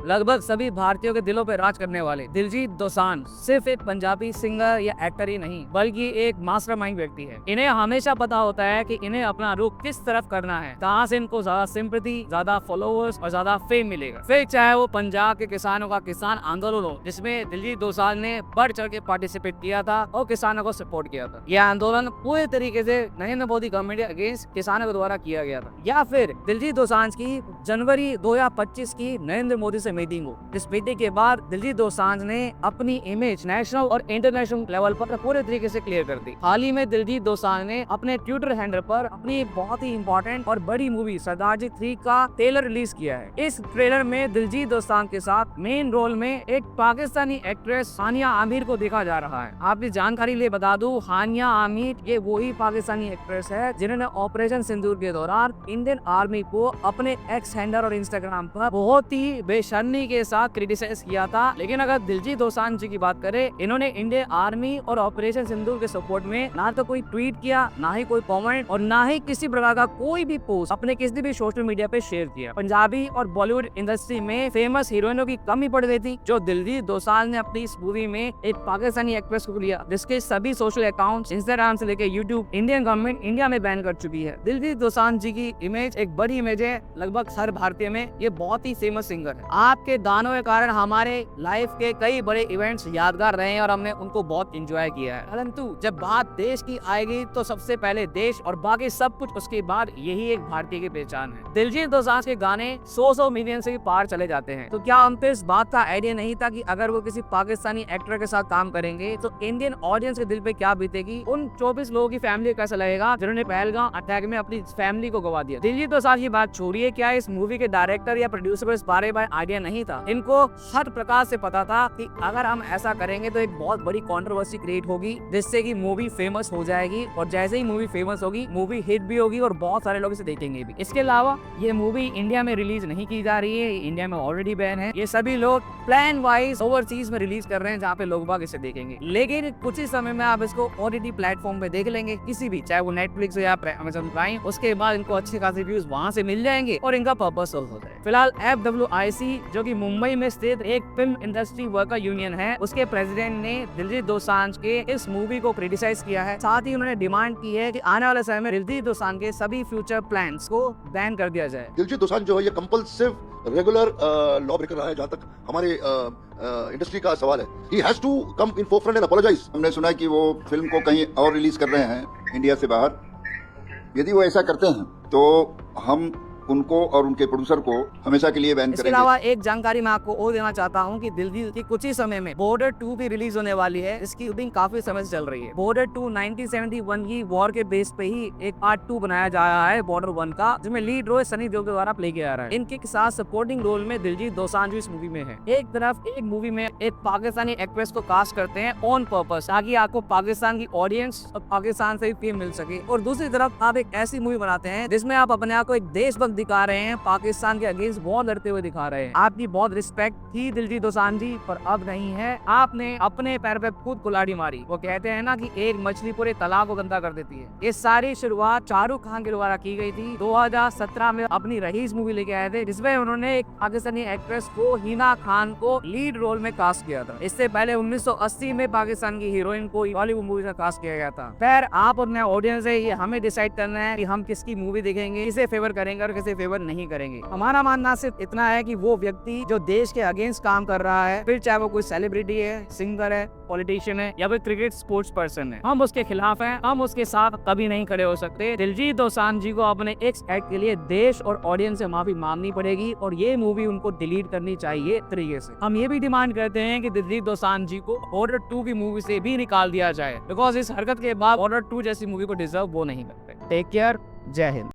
लगभग सभी भारतीयों के दिलों पर राज करने वाले दिलजीत दोसांझ सिर्फ एक पंजाबी सिंगर या एक्टर ही नहीं बल्कि एक मास्टरमाइंड व्यक्ति है। इन्हें हमेशा पता होता है कि इन्हें अपना रुख किस तरफ करना है, कहां से इनको ज्यादा सिंपैथी, ज्यादा फॉलोअर्स और ज्यादा फेम मिलेगा। फिर चाहे वो पंजाब के किसानों का किसान आंदोलन हो, जिसमें दिलजीत दोसांझ ने बढ़ चढ़ के पार्टिसिपेट किया था और किसानों को सपोर्ट किया था। यह आंदोलन पूरे तरीके से नरेंद्र मोदी गवर्नमेंट के अगेंस्ट किसानों के द्वारा किया गया था। या फिर दिलजीत दोसांझ की जनवरी 2025 की नरेंद्र मोदी से मीटिंग हो, इस मीटिंग के बाद दिलजीत दोसांझ ने अपनी इमेज नेशनल और इंटरनेशनल लेवल पर पूरे तरीके से क्लियर कर दी। हाल ही में दिलजीत दोसांझ ने अपने ट्विटर हैंडल पर अपनी बहुत ही इंपॉर्टेंट और बड़ी मूवी सरदारजी 3 का ट्रेलर रिलीज किया है। इस ट्रेलर में दिलजीत दोसांझ के साथ मेन रोल में एक पाकिस्तानी एक्ट्रेस हानिया आमिर को देखा जा रहा है। आपकी जानकारी लिए बता दूं, हानिया आमिर ये वही पाकिस्तानी एक्ट्रेस है जिन्होंने ऑपरेशन सिंदूर के दौरान इंडियन आर्मी को अपने एक्स हैंडल और इंस्टाग्राम पर बहुत ही बेशर्मी के साथ क्रिटिसाइज किया था। लेकिन अगर दिलजीत दोसांझ जी की बात करें, इन्होंने इंडियन आर्मी और ऑपरेशन सिंदूर के सपोर्ट में ना तो कोई ट्वीट किया, ना ही कोई कमेंट और ना ही किसी प्रकार का कोई भी पोस्ट अपने किसी भी सोशल मीडिया पे शेयर किया। पंजाबी और बॉलीवुड इंडस्ट्री में फेमस हीरोइनों की कमी पड़ गई थी, जो दिलजीत दोसांझ ने अपनी इस मूवी में एक पाकिस्तानी एक्ट्रेस को लिया, जिसके सभी सोशल अकाउंट इंस्टाग्राम से लेकर यूट्यूब इंडियन गवर्नमेंट इंडिया में बैन कर चुकी है। दिलजीत दोसांझ जी की इमेज एक बड़ी इमेज है लगभग हर भारतीय में। ये बहुत ही फेमस सिंगर है। आपके दानों के कारण हमारे लाइफ के कई बड़े इवेंट्स यादगार रहे हैं और हमने उनको बहुत एंजॉय किया है। परंतु जब बात देश की आएगी तो सबसे पहले देश और बाकी सब कुछ उसके बाद यही एक भारतीय की पहचान है। दिलजीत दोसांझ के गाने 100 मिलियन से भी पार चले जाते हैं। तो क्या हम पे इस बात का आइडिया नहीं था कि अगर वो किसी पाकिस्तानी एक्टर के साथ काम करेंगे तो इंडियन ऑडियंस के दिल पे क्या बीतेगी, उन 24 लोगों की फैमिली कैसा लगेगा जिन्होंने पहलगाम अटैक में अपनी फैमिली को गवा दिया। दिलजीत दोसांझ की बात छोड़िए, क्या इस मूवी के डायरेक्टर या प्रोड्यूसर को इस बारे में आइडिया नहीं था? इनको हर प्रकार से पता था कि अगर हम ऐसा करेंगे तो एक बहुत बड़ी कंट्रोवर्सी क्रिएट होगी, जिससे कि मूवी फेमस हो जाएगी और जैसे ही मूवी फेमस होगी मूवी हिट भी होगी और बहुत सारे लोग इसे देखेंगे भी। इसके अलावा ये मूवी इंडिया में रिलीज नहीं की जा रही है, इंडिया में ऑलरेडी बैन है। ये सभी लोग प्लान वाइज ओवरसीज में रिलीज कर रहे हैं जहाँ पे लोग बाग इसे देखेंगे। लेकिन कुछ ही समय में आप इसको ओटीटी प्लेटफॉर्म पे देख लेंगे, किसी भी, चाहे वो नेटफ्लिक्स हो या अमेज़न प्राइम। उसके बाद इनको अच्छे खासे व्यूज वहाँ से मिल जाएंगे और इनका पर्पस सोल्व हो जाएगा। फिलहाल FWIC जो कि मुंबई में स्थित एक फिल्म इंडस्ट्री वर्कर यूनियन है, उसके प्रेसिडेंट ने दिलजीत दोसांझ के इस मूवी को क्रिटिसाइज किया है। साथ ही उन्होंने डिमांड की है कि आने वाले समय में दिलजीत दोसांझ के सभी फ्यूचर प्लान्स को बैन कर दिया जाए। दिलजीत दोसांझ जो है ये कंपल्सिव रेगुलर लॉ ब्रेकर रहा है जहाँ तक हमारे इंडस्ट्री का सवाल है। He has to come in forefront and apologise. हमने सुना कि वो फिल्म को कहीं और रिलीज कर रहे हैं इंडिया से बाहर। यदि वो ऐसा करते हैं तो हम उनको और उनके प्रोड्यूसर को हमेशा के लिए बैन इसके करेंगे। अलावा एक जानकारी मैं आपको और देना चाहता हूं कि दिलजीत की कुछ ही समय में बॉर्डर 2 भी रिलीज होने वाली है। इसकी शूटिंग काफी समय से चल रही है। बॉर्डर 2 1971 की वॉर के बेस पे ही एक पार्ट 2 बनाया जा रहा है बॉर्डर 1 का, जिसमें लीड रोल सनी देओल के द्वारा प्ले किया जा रहा है। इनके साथ सपोर्टिंग रोल में दिलजीत दोसांझ इस मूवी में है। एक तरफ एक मूवी में एक पाकिस्तानी एक्ट्रेस को कास्ट करते हैं ऑन पर्पस, ताकि आपको पाकिस्तान की ऑडियंस और पाकिस्तान से भी फेम मिल सके, और दूसरी तरफ आप एक ऐसी मूवी बनाते हैं जिसमें आप अपने आप को एक देशभक्त दिखा रहे हैं, पाकिस्तान के अगेंस्ट वॉर लड़ते हुए दिखा रहे हैं। आपकी बहुत रिस्पेक्ट थी दिलजीत दोसांझ जी, पर अब नहीं है। आपने अपने पैर पे खुद कुल्हाड़ी मारी। वो कहते हैं ना कि एक मछली पूरे तालाब को गंदा कर देती है। ये सारी शुरुआत शाहरुख खान के द्वारा की गई थी। 2017 में अपनी रईस मूवी लेके आए थे, जिसमें उन्होंने एक पाकिस्तानी एक्ट्रेस को, हिना खान को लीड रोल में कास्ट किया था। इससे पहले 1980 में पाकिस्तान की हीरोइन को बॉलीवुड मूवी में कास्ट किया गया था। खैर, आप अपने ऑडियंस है, ये हमें डिसाइड करना है कि हम किसकी मूवी देखेंगे, किसे फेवर करेंगे और किसे फेवर नहीं करेंगे। हमारा मानना सिर्फ इतना है कि वो व्यक्ति जो देश के अगेंस्ट काम कर रहा है, फिर चाहे वो कोई सेलिब्रिटी है, सिंगर है, पॉलिटिशियन है या फिर क्रिकेट स्पोर्ट्स पर्सन है, हम उसके खिलाफ हैं। हम उसके साथ कभी नहीं खड़े हो सकते। दिलजीत दोसांझ जी को अपने एक्स एक्ट के लिए देश और ऑडियंस से माफी मांगनी पड़ेगी और ये मूवी उनको डिलीट करनी चाहिए तरीके से। हम ये भी डिमांड करते हैं कि दिलजीत दोसांझ जी को बॉर्डर 2 की मूवी से भी निकाल दिया जाए, बिकॉज इस हरकत के बाद बॉर्डर 2 जैसी मूवी को डिजर्व वो नहीं करते। टेक केयर, जय हिंद।